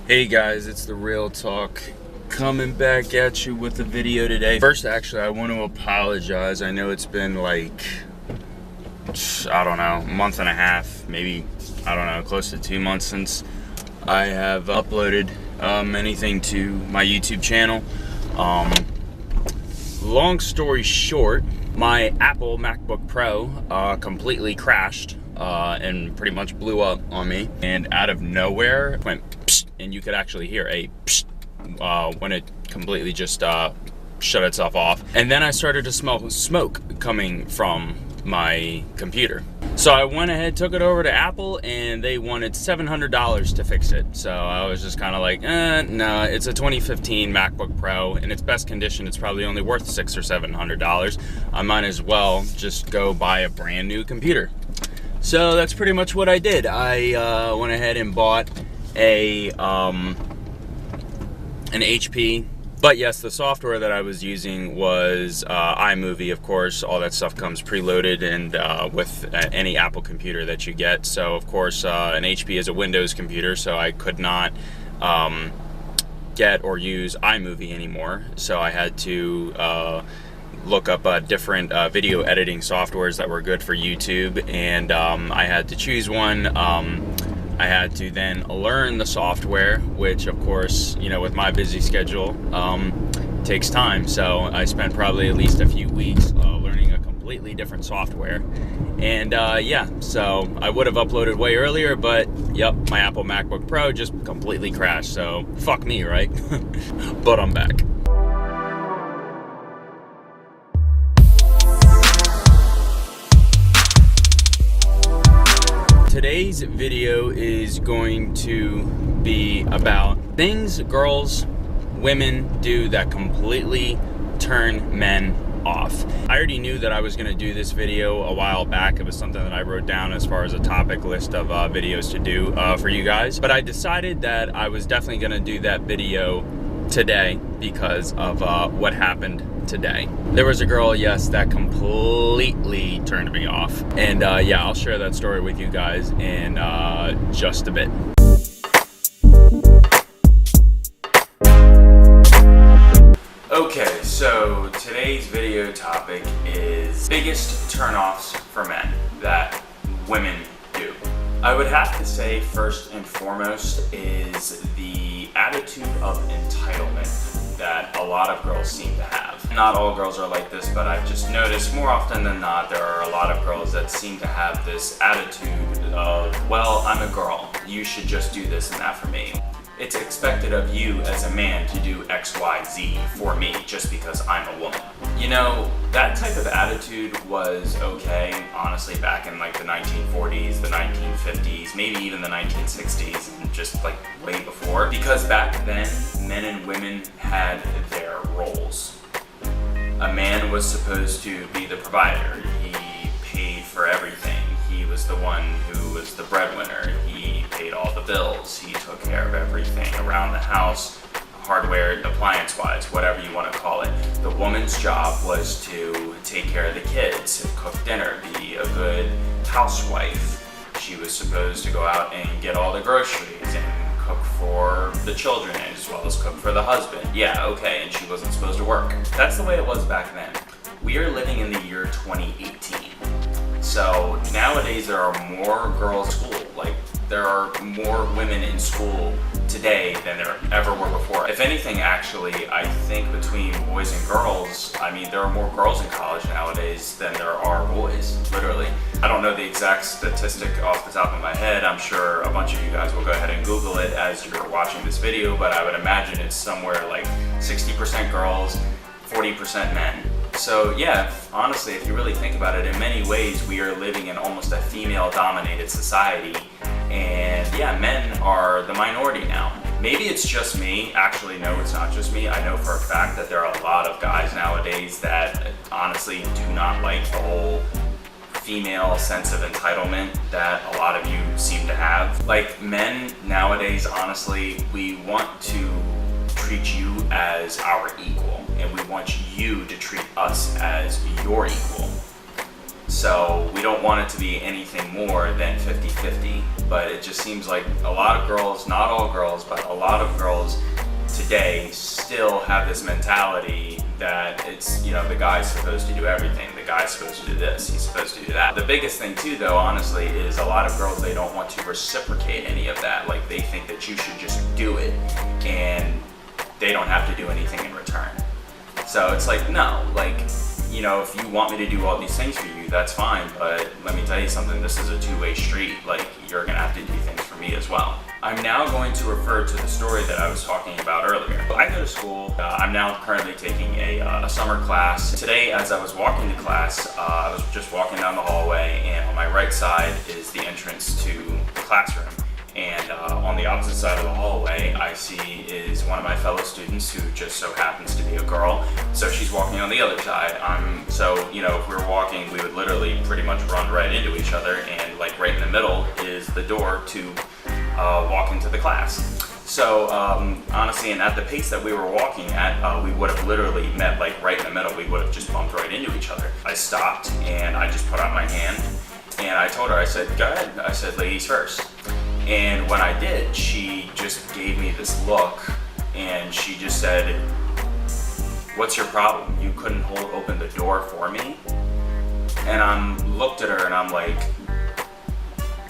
Hey guys, it's the Real Talk coming back at you with a video today. First, actually, I want to apologize. I know it's been like, I don't know, a month and a half, maybe, I don't know, close to 2 months since I have uploaded anything to my YouTube channel. Long story short, my Apple MacBook Pro completely crashed and pretty much blew up on me. And out of nowhere, it went psst, and you could actually hear a psst when it completely just shut itself off. And then I started to smell smoke coming from my computer. So I went ahead, took it over to Apple, and they wanted $700 to fix it. So I was just kind of like, no, it's a 2015 MacBook Pro. In its best condition, it's probably only worth $600 or $700. I might as well just go buy a brand new computer. So that's pretty much what I did. I went ahead and bought an HP. But yes, the software that I was using was iMovie, of course. All that stuff comes preloaded and with any Apple computer that you get. So, of course, an HP is a Windows computer, so I could not get or use iMovie anymore. So I had to look up different video editing softwares that were good for YouTube, and I had to choose one. I had to then learn the software, which of course, you know, with my busy schedule, takes time. So I spent probably at least a few weeks learning a completely different software. And yeah, so I would have uploaded way earlier, but yep, my Apple MacBook Pro just completely crashed. So fuck me, right? But I'm back. Today's video is going to be about things girls, women do that completely turn men off. I already knew that I was going to do this video a while back. It was something that I wrote down as far as a topic list of videos to do for you guys. But I decided that I was definitely going to do that video today because of what happened today. There was a girl, yes, that completely turned me off. And yeah, I'll share that story with you guys in just a bit. Okay, so today's video topic is biggest turnoffs for men that women do. I would have to say first and foremost is the attitude of entitlement that a lot of girls seem to have. Not all girls are like this, but I've just noticed more often than not there are a lot of girls that seem to have this attitude of, well, I'm a girl, you should just do this and that for me. It's expected of you as a man to do X, Y, Z for me just because I'm a woman. You know, that type of attitude was okay, honestly, back in like the 1940s, the 1950s, maybe even the 1960s, and just like way before. Because back then, men and women had their roles. A man was supposed to be the provider. He paid for everything. He was the one who was the breadwinner. He paid all the bills. He took care of everything around the house, hardware, appliance-wise, whatever you want to call it. The woman's job was to take care of the kids, cook dinner, be a good housewife. She was supposed to go out and get all the groceries and cook for the children as well as cook for the husband. Yeah, okay, and she wasn't supposed to work. That's the way it was back then. We are living in the year 2018. So nowadays there are more girls in school. Like, there are more women in school today than there ever were before. If anything, actually, I think between boys and girls, I mean, there are more girls in college nowadays than there are boys, literally. I don't know the exact statistic off the top of my head. I'm sure a bunch of you guys will go ahead and Google it as you're watching this video, but I would imagine it's somewhere like 60% girls, 40% men. So yeah, honestly, if you really think about it, in many ways we are living in almost a female-dominated society. And yeah, men are the minority now. Maybe it's just me. Actually, no, it's not just me. I know for a fact that there are a lot of guys nowadays that honestly do not like the whole female sense of entitlement that a lot of you seem to have. Like, men nowadays, honestly, we want to treat you as our equal, and we want you to treat us as your equal. So we don't want it to be anything more than 50-50, but it just seems like a lot of girls, not all girls, but a lot of girls today still have this mentality that it's, you know, the guy's supposed to do everything, the guy's supposed to do this, he's supposed to do that. The biggest thing too though, honestly, is a lot of girls, they don't want to reciprocate any of that. Like they think that you should just do it and they don't have to do anything in return. So it's like, no, like, you know, if you want me to do all these things for you, that's fine, but let me tell you something, this is a two-way street. Like, you're gonna have to do things for me as well. I'm now going to refer to the story that I was talking about earlier. I go to school. I'm now currently taking a summer class. Today, as I was walking to class, I was just walking down the hallway, and on my right side is the entrance to the classroom. And on the opposite side of the hallway, I see is one of my fellow students who just so happens to be a girl. So she's walking on the other side. So, you know, if we were walking, we would literally pretty much run right into each other. And like right in the middle is the door to walk into the class. So honestly, and at the pace that we were walking at, we would have literally met like right in the middle. We would have just bumped right into each other. I stopped and I just put out my hand and I told her, I said, go ahead. I said, ladies first. And when I did, she just gave me this look and she just said, what's your problem? You couldn't open the door for me? And I looked at her and I'm like,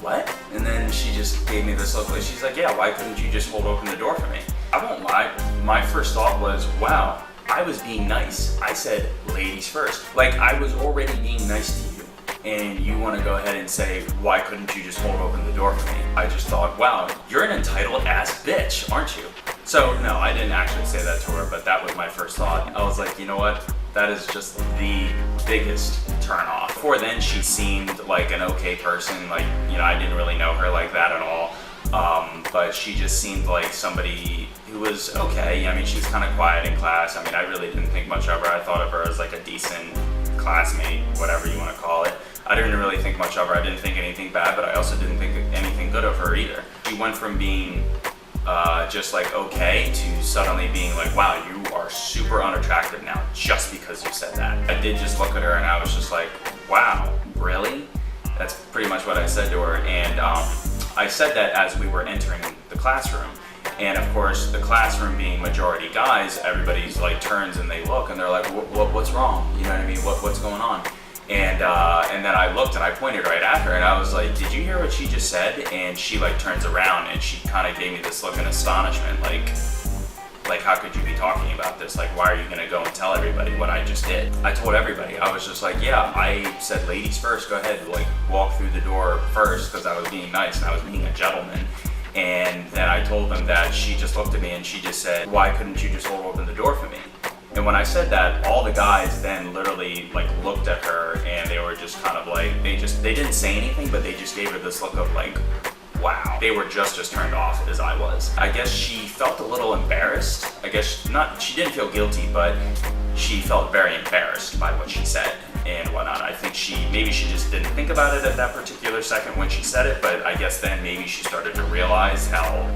what? And then she just gave me this look, like she's like, yeah, why couldn't you just hold open the door for me? I won't lie, my first thought was, wow, I was being nice. I said, ladies first. Like I was already being nice to you. And you want to go ahead and say, why couldn't you just hold open the door for me? I just thought, wow, you're an entitled ass bitch, aren't you? So no, I didn't actually say that to her, but that was my first thought. I was like, you know what? That is just the biggest turn off. Before then, she seemed like an okay person. Like, you know, I didn't really know her like that at all. But she just seemed like somebody who was okay. I mean, she was kind of quiet in class. I mean, I really didn't think much of her. I thought of her as like a decent classmate, whatever you want to call it. I didn't really think much of her. I didn't think anything bad, but I also didn't think anything good of her either. She went from being just like okay to suddenly being like, wow, you are super unattractive now just because you said that. I did just look at her and I was just like, wow, really? That's pretty much what I said to her. And I said that as we were entering the classroom. And of course, the classroom being majority guys, everybody's like turns and they look and they're like, what's wrong? You know what I mean? What's going on? And then I looked and I pointed right at her and I was like, did you hear what she just said? And she like turns around and she kind of gave me this look in astonishment, like how could you be talking about this? Like, why are you gonna go and tell everybody what I just did? I told everybody. I was just like, yeah, I said ladies first, go ahead, like walk through the door first, because I was being nice and I was being a gentleman. And then I told them that. She just looked at me and she just said, why couldn't you just hold open the door for me? And when I said that, all the guys then literally like looked at her and they were just kind of like, they didn't say anything, but they just gave her this look of like, wow. They were just as turned off as I was. I guess she felt a little embarrassed. I guess she didn't feel guilty, but she felt very embarrassed by what she said and whatnot. I think maybe she just didn't think about it at that particular second when she said it, but I guess then maybe she started to realize how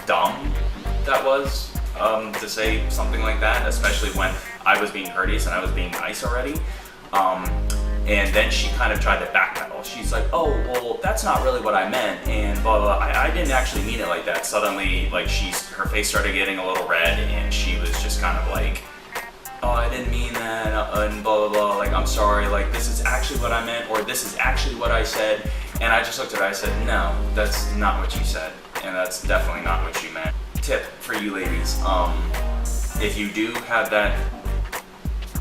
dumb that was. To say something like that, especially when I was being courteous and I was being nice already. And then she kind of tried to backpedal. She's like, oh, well, that's not really what I meant, and blah, blah, blah. I didn't actually mean it like that. Suddenly, like, her face started getting a little red, and she was just kind of like, oh, I didn't mean that, and blah, blah, blah. Like, I'm sorry, like, this is actually what I meant, or this is actually what I said. And I just looked at her, I said, no, that's not what you said, and that's definitely not what you meant. Tip for you ladies, if you do have that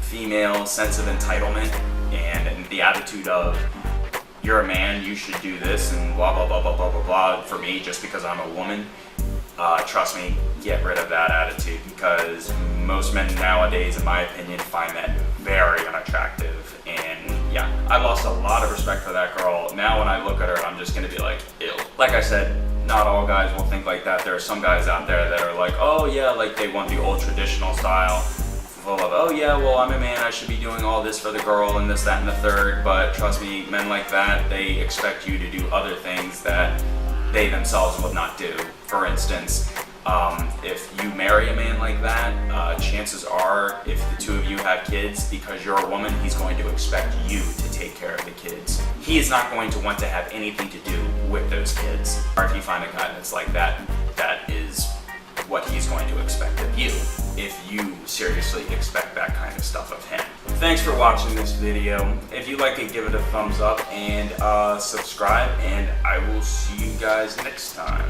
female sense of entitlement and the attitude of you're a man, you should do this and blah blah blah blah blah blah blah for me just because I'm a woman, trust me, get rid of that attitude, because most men nowadays, in my opinion, find that very unattractive. And yeah, I lost a lot of respect for that girl. Now when I look at her, I'm just gonna be like, ew. Like I said, not all guys will think like that. There are some guys out there that are like, oh yeah, like they want the old traditional style, full of, oh yeah, well, I'm a man, I should be doing all this for the girl and this, that, and the third. But trust me, men like that, they expect you to do other things that they themselves would not do. For instance, If you marry a man like that, chances are, if the two of you have kids, because you're a woman, he's going to expect you to take care of the kids. He is not going to want to have anything to do with those kids. Or if you find a guy that's like that, that is what he's going to expect of you, if you seriously expect that kind of stuff of him. Thanks for watching this video. If you like it, give it a thumbs up and subscribe, and I will see you guys next time.